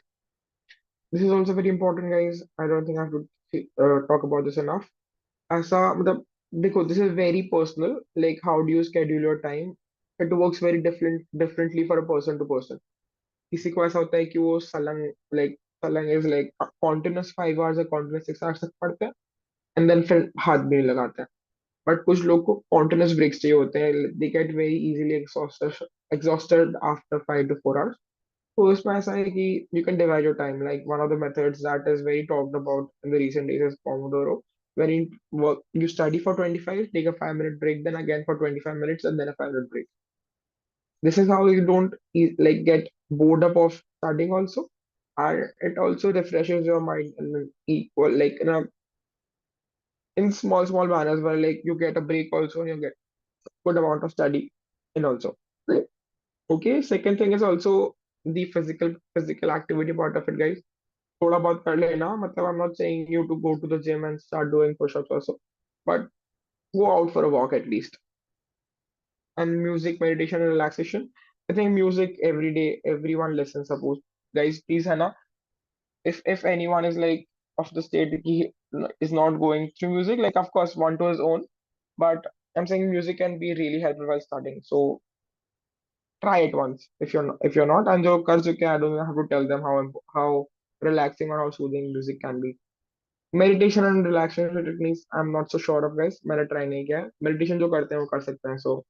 this is also very important, guys. I don't think I have to talk about this enough. ऐसा मतलब देखो, this is very personal. Like how do you schedule your time, it works very differently for a person to person. किसी को ऐसा होता है कि वो सलंग इज लाइक कॉन्टिन्यूस 5 आवर्स या कॉन्टिन्यूस 6 आवर्स तक पढ़ते हैं एंड देन फिर हाथ भी नहीं लगाते हैं. बट कुछ लोग को कॉन्टिन्यूस ब्रेक्स चाहिए होते हैं. They get very easily exhausted after 5 to 4 hours. तो इसमें ऐसा है कि you can divide your time. Like one of the methods that is very talked about in the recent days is Pomodoro, wherein you study for 25, take a 5 minute break, then again for 25 minutes, and then a 5 minute break. This is how you don't like get bored up of studying also, and it also refreshes your mind and equal like in small manners where like you get a break also and you get good amount of study and also. Right? Okay, second thing is also the physical activity part of it, guys. थोड़ा बहुत कर लेना मतलब I'm not saying you to go to the gym and start doing push-ups also, but go out for a walk at least. And music, meditation, and relaxation. I think music every day, everyone listens. Suppose, guys, please, है ना? If anyone is like of the state that he is not going through music, like of course one to his own, but I'm saying music can be really helpful while studying. So try it once if you're not, and जो कर चुके हैं, I don't have to tell them how relaxing or how soothing music can be. Meditation and relaxation techniques I'm not so sure of, guys. मैंने try नहीं किया है. Meditation जो करते हैं वो कर सकते हैं. So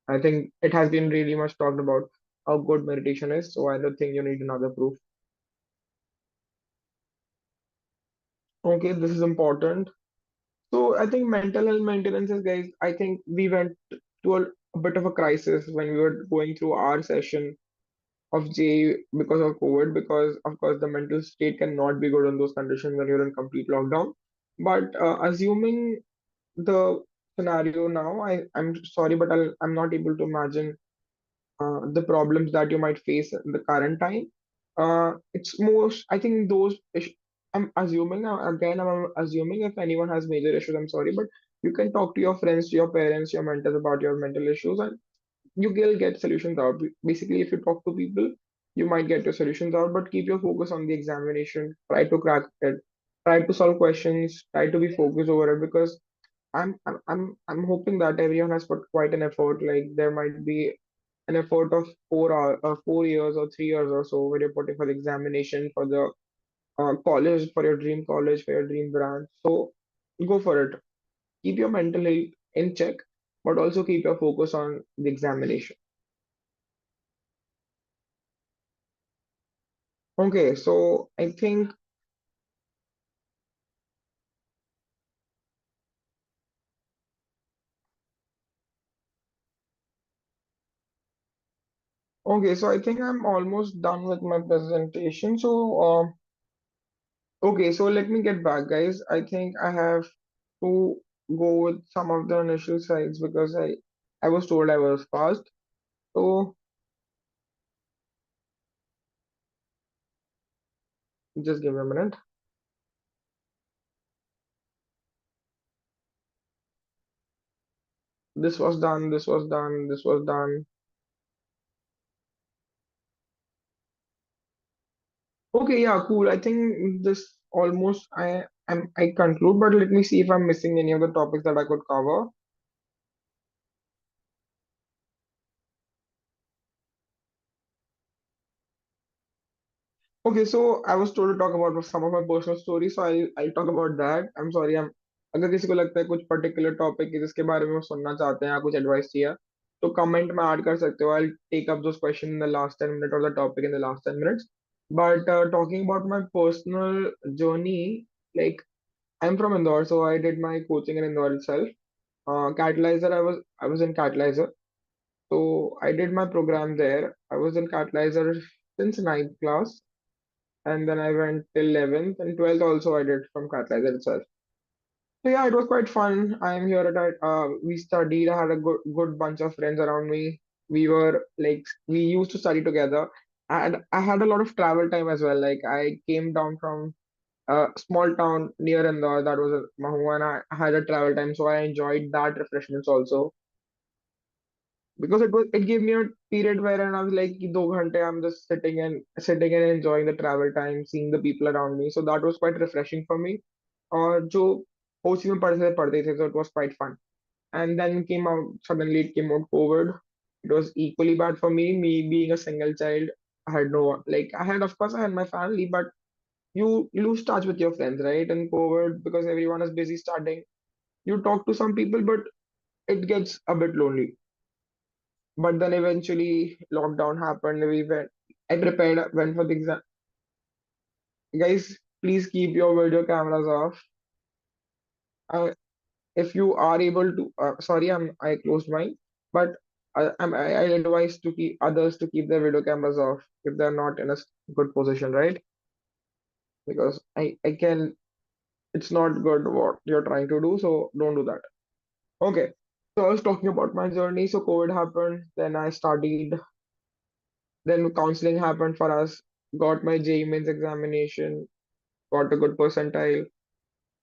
I think it has been really much talked about how good meditation is. So I don't think you need another proof. Okay, this is important. So I think mental health maintenance is, guys, I think we went to a bit of a crisis when we were going through our session of JEE because of COVID, because of course the mental state cannot be good in those conditions when you're in complete lockdown. But assuming the scenario now, I'm sorry, but I'm not able to imagine the problems that you might face in the current time. It's most, I think I'm assuming, again, I'm assuming if anyone has major issues, I'm sorry, but you can talk to your friends, to your parents, your mentors about your mental issues, and you will get solutions out. Basically, if you talk to people, you might get your solutions out, but keep your focus on the examination. Try to crack it. Try to solve questions. Try to be focused over it because I'm hoping that everyone has put quite an effort. Like there might be an effort of 4 years or 3 years or so where you're putting for the examination for the college, for your dream college, for your dream branch. So go for it. Keep your mental health in check, but also keep your focus on the examination. Okay, so I think I think I'm almost done with my presentation. So okay, so let me get back, guys. I think I have to go with some of the initial slides because I was told I was fast. So just give me a minute. This was done, this was done, this was done. Okay, yeah, cool. I think this almost I conclude, but let me see if I'm missing any of the topics that I could cover. Okay, so I was told to talk about some of my personal stories, so I'll talk about that. I'm sorry, I'm अगर किसी को लगता है कुछ particular topic है जिसके बारे में वो सुनना चाहते हैं या कुछ एडवाइस चाहिए तो कमेंट में ऐड कर सकते हो I take up those question in the last 10 minute और the topic in the last 10 minutes but talking about my personal journey like I'm from Indore so I did my coaching in Indore itself Catalyzer I was in Catalyzer so I did my program there I was in Catalyzer since ninth class and then I went till 11th and 12th also I did from Catalyzer itself. So yeah, it was quite fun. I'm here at we studied. I had a good bunch of friends around me. We were like we used to study together, and I had a lot of travel time as well. Like I came down from a small town near Indore that was Mahua, and I had a travel time, so I enjoyed that refreshments also because it gave me a period where and I was like कि 2 घंटे I'm just sitting and enjoying the travel time, seeing the people around me. So that was quite refreshing for me. और जो OC में पढ़ते थे so it was quite fun. And then came out suddenly it came out COVID. It was equally bad for me. Me being a single child, I had no one. Like I had of course I had my family, but you lose touch with your friends, right? And COVID because everyone is busy studying. You talk to some people, but it gets a bit lonely. But then eventually lockdown happened. We went. I prepared, went for the exam. Guys, please keep your video cameras off. Uh, if you are able to, sorry, I closed mine, but I advise to keep others to keep their video cameras off if they're not in a good position, right? Because I can It's not good what you're trying to do, so don't do that. Okay. So I was talking about my journey. So COVID happened, then I studied, then counseling happened for us, got my JEE Mains examination, got a good percentile,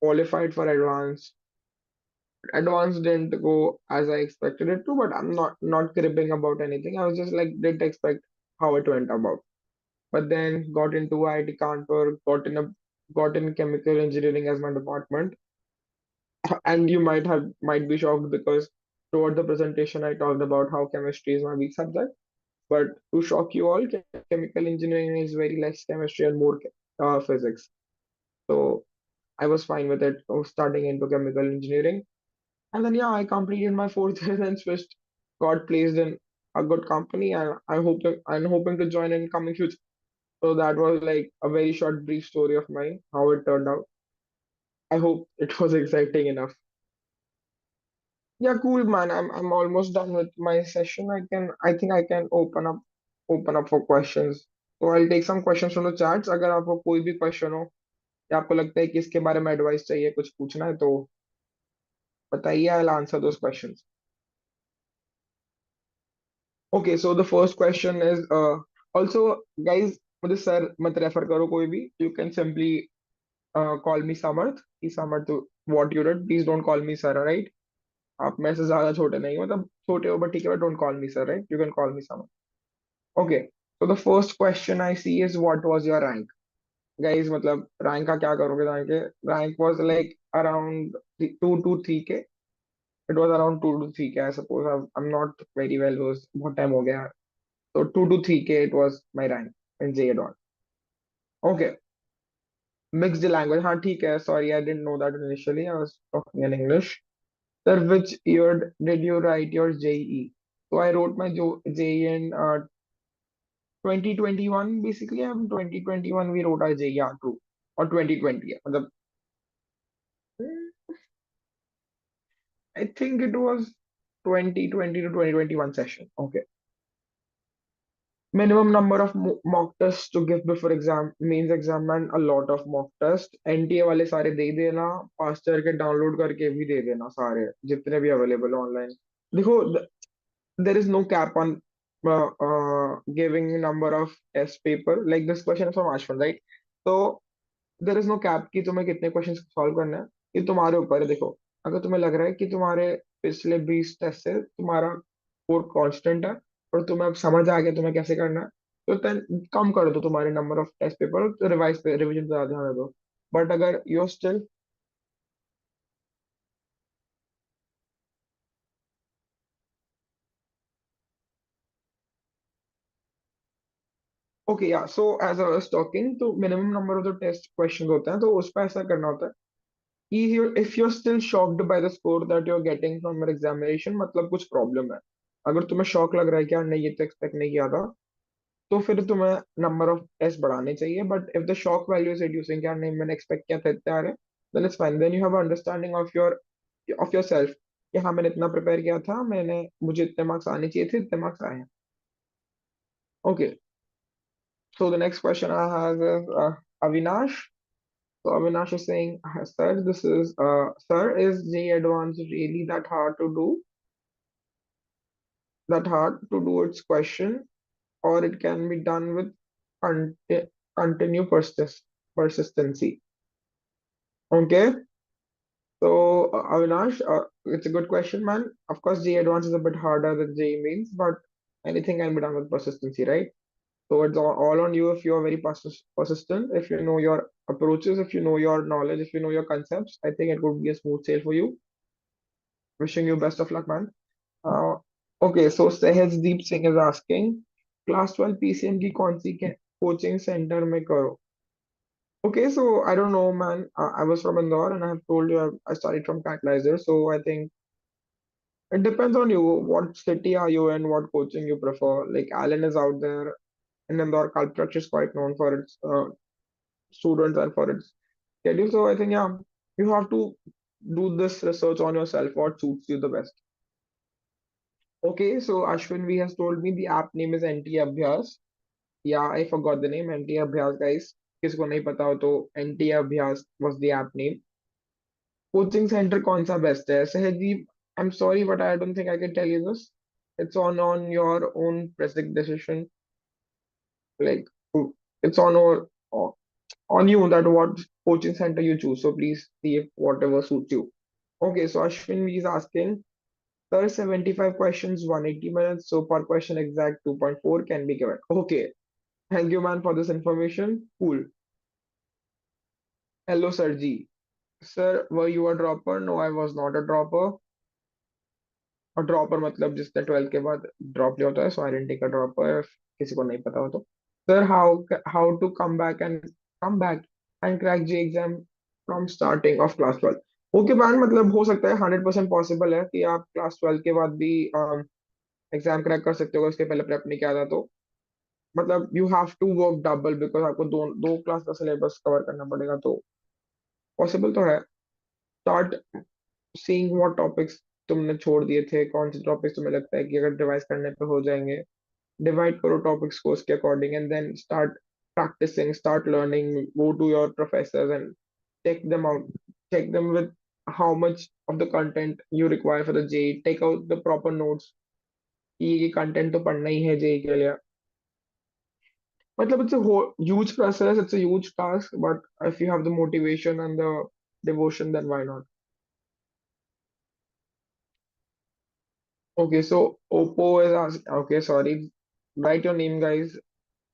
qualified for advanced. Advanced didn't go as I expected it to, but I'm not cribbing about anything. I was just like didn't expect how it went about. But then got into IIT Kanpur, got in chemical engineering as my department. And you might be shocked because throughout the presentation I talked about how chemistry is my weak subject. But to shock you all, chemical engineering is very less chemistry and more physics. So I was fine with it, starting into chemical engineering. And then yeah, I completed my fourth year and switched, got placed in a good company, and I'm hoping to join in coming future. So that was like a very short, brief story of mine, how it turned out. I hope it was exciting enough. Yeah, cool, man. I'm almost done with my session. I think I can open up for questions. So I'll take some questions from the chats. अगर आपको कोई भी question हो या आपको लगता है कि इसके बारे में एडवाइस चाहिए कुछ पूछना है तो बताइए. I'll answer those questions. Okay, so the first question is also guys मुझे सर मत रेफर करो कोई भी. You can simply call me Samarth. कि Samarth what you did. Please don't call me sir, alright? आप मेरे से ज्यादा छोटे नहीं हो, मतलब छोटे हो but ठीक है, but don't call me sir, right? You can call me Samarth. Okay, so the first question I see is what was your rank? Guys, मतलब rank का क्या करोगे जान के? Rank was like around 2 to 3K. It was around 2 to 3K, I suppose. I'm not very well versed. बहुत time हो गया है. So 2 to 3K it was my rank in JEE dot. Okay, mixed language. हाँ ठीक है. Sorry, I didn't know that initially. I was talking in English. Sir, which year did you write your JEE? So I wrote my JEE in 2021 basically. And 2021 we wrote our JEE, yeah, true. Or 2020. Yeah. I think it was 2020 to 2021 session. Okay. Minimum number of mock tests to give before exam means exam and a lot of mock test. NTA वाले सारे दे ही देना, पास करके download करके भी दे देना सारे जितने भी अवेलेबल ऑनलाइन. देखो, there is no cap on giving number of test paper. Like this question is from Ashwin, right? So there is no cap कि तुम्हें कितने क्वेश्चंस सॉल्व करना है. ये तुम्हारे ऊपर है. देखो, अगर तुम्हें लग रहा है कि तुम्हारे पिछले 20 टेस्ट से तुम्हारा स्कोर कांस्टेंट है और तुम्हें अब समझ आ गया तुम्हें कैसे करना है, तो then कम कर दो तुम्हारे नंबर ऑफ टेस्ट पेपर, तो रिवाइज पे रिवीजन पे ज्यादा ध्यान दो. बट अगर you still okay, yeah so as I was talking, तो minimum number of the test questions होते हैं, तो उस पर ऐसा करना होता है कि if you're still shocked by the score that you're getting from your examination, मतलब कुछ प्रॉब्लम है. अगर तुम्हें शॉक लग रहा है कि यार नहीं ये तो एक्सपेक्ट नहीं किया था, तो फिर तुम्हें नंबर ऑफ टेस्ट बढ़ाने चाहिए. But if the shock value is reducing, यार नहीं मैंने एक्सपेक्ट किया था इतने आ रहे, then it's fine. Then you have understanding of yourself कि हाँ मैंने इतना प्रिपेयर किया था, मुझे इतने मार्क्स आने चाहिए थे, इतने मार्क्स आए हैं. Okay, so the next question I have is Avinash. So Avinash is saying, sir, sir, is J Advanced really that hard to do its question, or it can be done with conti continue persistency? Okay, so Avinash, it's a good question, man. Of course, J Advanced is a bit harder than J Mains, but anything can be done with persistency, right? So it's all on you if you're very persistent, if you know your approaches, if you know your knowledge, if you know your concepts. I think it would be a smooth sail for you. Wishing you best of luck, man. Uh, okay, so Sehajdeep Singh is asking, class 12 PCM की कौन सी coaching centre में करो? Okay, so I don't know, man. I was from Indore and I have told you I studied from CAT. So I think it depends on you. What city are you in? What coaching you prefer? Like Alan is out there in Indore. Kalpaksh is quite known for its students and for its schedule. So I think, yeah, you have to do this research on yourself, what suits you the best. Okay, so Ashwin V has told me the app name is NT Abhyas. Yeah, I forgot the name, NT Abhyas, guys. किसको नहीं पता हो तो NT Abhyas was the app name. Coaching centre कौन सा best है Sahdeep? I am sorry but I don't think I can tell you this. It's on your own basic decision. Like it's on you that what coaching center you choose. So please see if whatever suits you. Okay, so Ashwin is asking, sir, 75 questions, 180 minutes. So per question exact 2.4 can be given. Okay, thank you, man, for this information. Cool. Hello, Sir G. Sir, were you a dropper? No, I was not a dropper. और dropper मतलब जिसने 12th के बाद drop लिया होता है, सो identity का dropper, किसी को नहीं पता हो तो. Sir, how to come back and crack JEE exam from starting of class 12. Okay man, मतलब हो सकता है 100% पॉसिबल है कि आप क्लास 12 के बाद भी एग्जाम क्रैक कर सकते हो, उसके पहले प्रेप नहीं किया था तो. मतलब you have to work double because आपको दो दो क्लास का सिलेबस कवर करना पड़ेगा, तो पॉसिबल तो है. स्टार्ट सीइंग व्हाट टॉपिक्स तुमने छोड़ दिए थे, कौन से टॉपिक्स तुम्हें लगता है कि अगर रिवाइज करने पे हो जाएंगे. डिवाइड करो टॉपिक्स को उसके according and then start practicing, start learning, go to your professors and check them out, check them with how much of the content you require for the JEE, take out the proper notes कि ये content तो पढ़ना ही है JEE के लिए. मतलब it's a whole huge process, it's a huge task, but if you have the motivation and the devotion, then why not? Okay, so Oppo is asking, okay, sorry, write your name guys.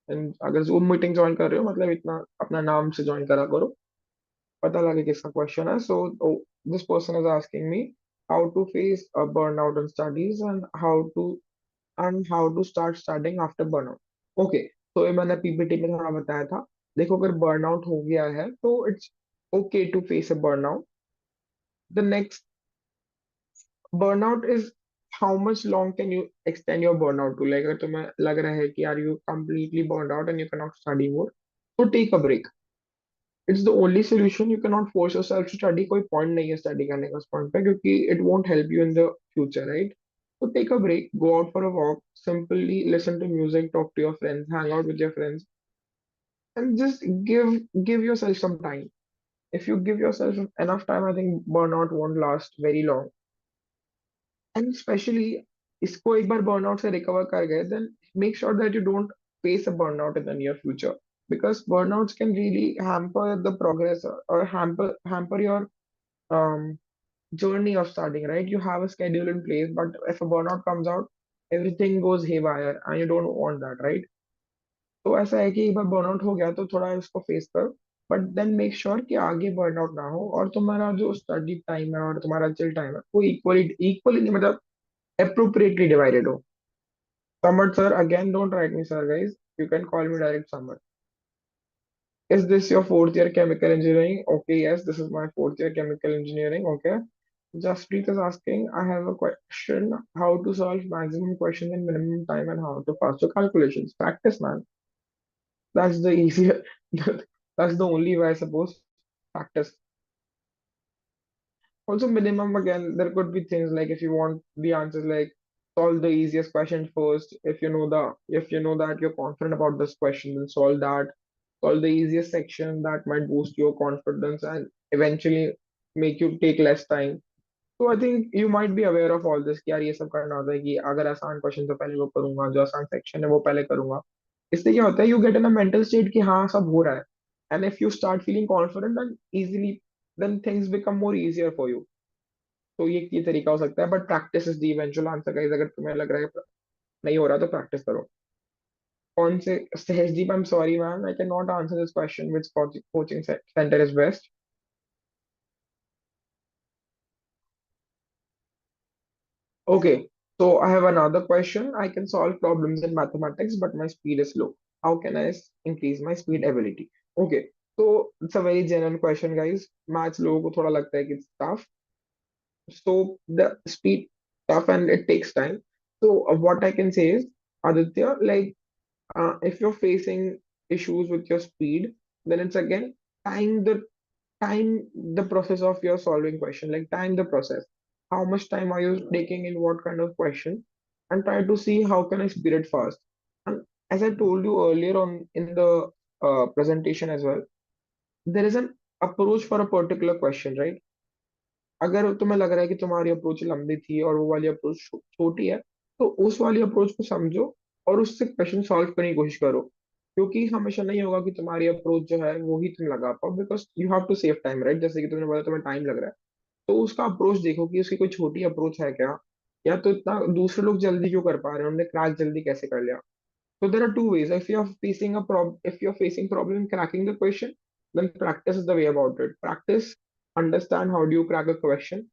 And अगर Zoom meeting join कर रहे हो मतलब इतना अपना नाम से join करा करो, पता लगे किसका क्वेश्चन है. So this person is asking me how to face a burnout in studies and how to start studying after burnout. Okay, तो ये मैंने पीपीटी में थोड़ा बताया था. देखो, अगर बर्नआउट हो गया है तो it's okay to face a burnout. The next burnout is how much long can you extend your burnout to. Like अगर तुम्हें लग रहा है कि यार you completely burn out and you can not study more, तो take a break. It's the only solution. You can not force yourself to study. कोई point नहीं है स्टडी करने का उस पॉइंट पे, क्योंकि it won't help you in the future, right? So take a break, go out for a walk, simply listen to music, talk to your friends, hang out with your friends, and just give yourself some time. If you give yourself enough time, I think burnout won't last very long. And especially इसको एक बार burnout से recover कर गए, then make sure that you don't face a burnout in the near future, because burnouts can really hamper the progress, or hamper your um journey of starting, right? You have a schedule in place, but if a burnout comes out, everything goes haywire and you don't want that, right? तो ऐसा है कि एक बार burnout हो गया तो थोड़ा इसको फेस करो, बट देन मेक श्योर कि आगे बर्नआउट ना हो और तुम्हारा जो स्टडी टाइम है और तुम्हारा चिल टाइम है वो इक्वली इक्वली नहीं, मतलब appropriately divided हो. Samad sir, again don't write me sir guys, you can call me direct Samad. Is this your fourth year chemical engineering? Okay, yes, this is my fourth year chemical engineering. Okay. Jaspreet is asking, I have a question. How to solve maximum questions in minimum time and how to pass the calculations? Practice, man. That's the easier. That's the only way, I suppose. Practice. Also, minimum again, there could be things like if you want the answers, like solve the easiest question first. If you know that you're confident about this question, then solve that. Solve the easiest section that might boost your confidence and eventually make you take less time. तो I think you might be aware of all this कि यार ये सब करना होता है कि अगर आसान क्वेश्चन तो पहले वो करूंगा, जो आसान सेक्शन है वो पहले करूंगा. इससे क्या होता है, you get in a mental state कि हाँ सब हो रहा है. And if you start feeling confident and easily, then things become more easier for you. तो ये तरीका हो सकता है, but practice is the eventual answer guys. अगर तुम्हें लग रहा है नहीं हो रहा तो प्रैक्टिस करो. कौन से Sahajdeep, I am sorry ma'am, I can not answer this question which coaching centre is best. Okay, so I have another question. I can solve problems in mathematics, but my speed is low. How can I increase my speed ability? Okay, so it's a very genuine question, guys. Maths लोगों को थोड़ा लगता है कि it's tough. So the speed tough and it takes time. So what I can say is, Aditya, like if you're facing issues with your speed, then it's again time the time the process of your solving question, like time the process. How much time are you taking in what kind of question, and try to see how can I speed it fast. And as I told you earlier on in the presentation as well, there is an approach for a particular question, right? अगर तुम्हें लग रहा है कि तुम्हारी approach लंबी थी और वो वाली अप्रोच छोटी है, तो उस वाली अप्रोच को समझो और उससे क्वेश्चन सॉल्व करने की कोशिश करो। क्योंकि हमेशा नहीं होगा कि तुम्हारी अप्रोच जो है वो ही तुम लगा पाओ, because you have to save time, right? जैसे कि तुमने बोला तुम्हें टाइम लग रहा है, तो उसका अप्रोच देखो कि उसकी कोई छोटी अप्रोच है क्या, या तो इतना दूसरे लोग जल्दी क्यों कर पा रहे हैं, उन्होंने क्रैक जल्दी कैसे कर लिया। So there are two ways. If you're facing problem in cracking the question, then practice is the way about it. Practice, understand how do you crack a question,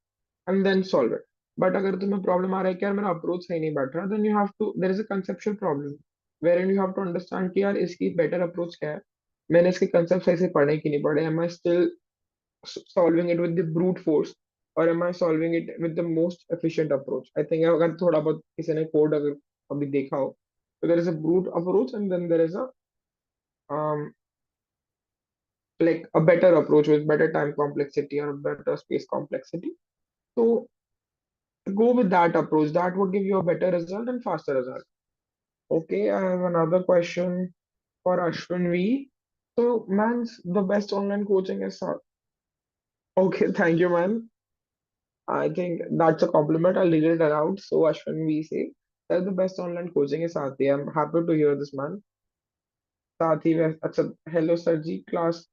and then solve it. But अगर तुम्हें problem आ रहा है कि यार मेरा approach सही नहीं बैठ रहा, then you have to, there is a conceptual problem wherein you have to understand कि यार इसकी better approach क्या है, मैंने इसके concept सही से पढ़े कि नहीं पढ़े, am I still solving it with the brute force, or am I solving it with the most efficient approach? I think अगर थोड़ा बहुत किसी ने कोड अगर अभी देखा हो, so there is a brute approach and then there is a um like a better approach with better time complexity or better space complexity. So go with that approach. That would give you a better result and faster result. Okay, I have another question for Ashwin V. So, man, the best online coaching is okay. Thank you, man. I think that's a compliment. I'll read it aloud. So, Ashwin V say that the best online coaching is SATHEE. I'm happy to hear this, man. SATHEE, अच्छा, hello, sir जी. Class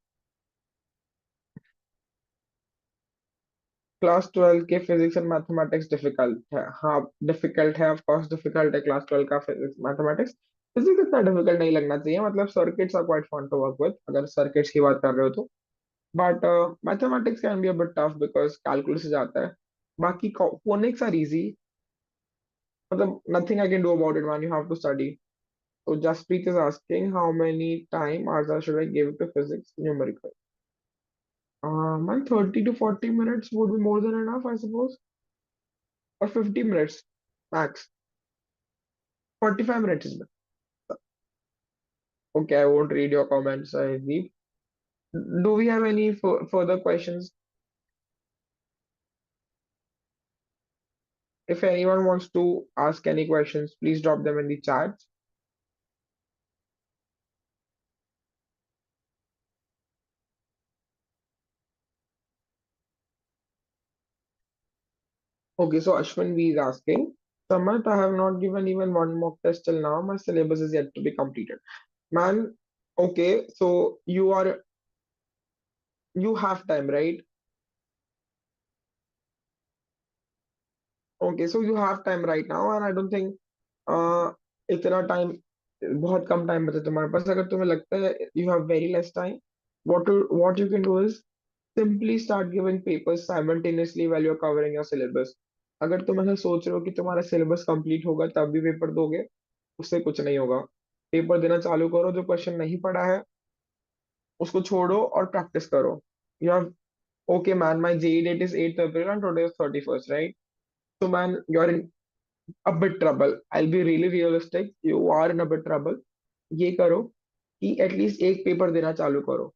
12 के physics and mathematics difficult है, हाँ difficult है, of course difficult है class 12 का physics mathematics. Physics इतना difficult नहीं लगना चाहिए, मतलब circuits are quite fun to work with अगर सर्किट्स की बात कर रहे हो तो। But mathematics can be a bit tough because calculus से जाता है। बाकी फोनिक्स आर इजी, मतलब nothing I can do about it man, you have to study. So Jasprit is asking how many time hours should I give to physics numerical? Man, 30 to 40 minutes would be more than enough, I suppose, or 50 minutes max. 45 minutes is okay. I won't read your comments. I leave. Do we have any further questions? If anyone wants to ask any questions, please drop them in the chat. Okay, so Ashwin V is asking, Samarth, I have not given even one mock test till now. My syllabus is yet to be completed. Man, okay, so you have time, right? Okay, so you have time right now, and I don't think इतना time, बहुत कम time बचा तुम्हारे पास। अगर तुम्हें लगता है you have very less time, what you can do is simply start giving papers simultaneously while you're covering your syllabus. अगर तुम ऐसा सोच रहे हो कि तुम्हारा सिलेबस कंप्लीट होगा तब भी पेपर दोगे, उससे कुछ नहीं होगा। पेपर देना चालू करो, जो क्वेश्चन नहीं पढ़ा है उसको छोड़ो और प्रैक्टिस करो। You have okay man, my JEE date is 8th April and today is 31st, right? So man, you're in a bit trouble. I'll be really realistic. You are in a bit trouble. ये करो कि at least एक paper देना चालू करो।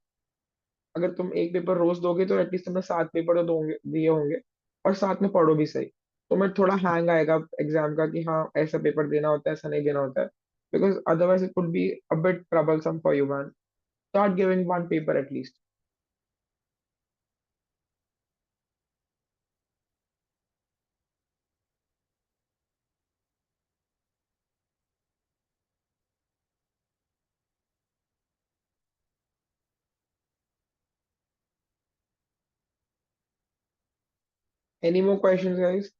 अगर तुम एक पेपर रोज दोगे तो एटलीस्ट तुमने 7 पेपर तो दोगे दिए होंगे, और साथ में पढ़ो भी सही। तुम्हें थोड़ा हैंग आएगा एग्जाम का कि हाँ ऐसा पेपर देना होता है, ऐसा नहीं देना होता है, because otherwise it would be a bit troublesome for you man. Start giving one paper at least. Any more questions guys?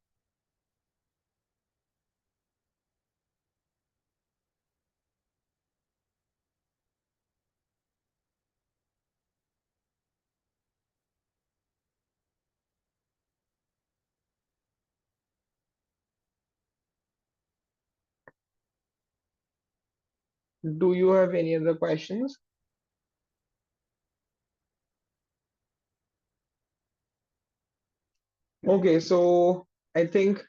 Do you have any other questions? Okay, so I think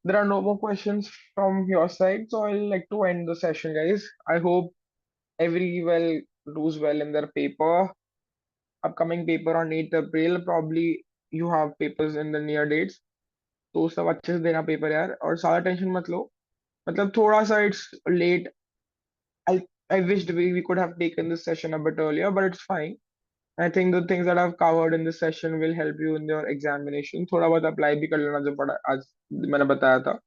there are no more questions from your side, so I'll like to end the session, guys. I hope everyone does well in their paper. Upcoming paper on 8th April, probably you have papers in the near dates. तो सब अच्छे से देना paper यार, और सारा tension मत लो। मतलब थोड़ा सा it's late. I I wished we could have taken this session a bit earlier, but it's fine. I think the things that I've covered in this session will help you in your examination. थोड़ा बहुत apply भी कर लेना जो पढ़ा आज मैंने बताया था.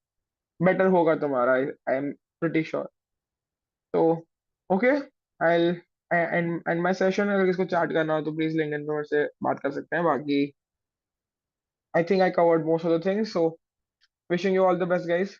बेटर होगा तुम्हारा. I am pretty sure. तो okay. I'll and my session अगर किसको चैट करना हो तो प्लीज लिंक्डइन पे मेरे से बात कर सकते हैं. बाकी I think I covered most of the things. So wishing you all the best, guys.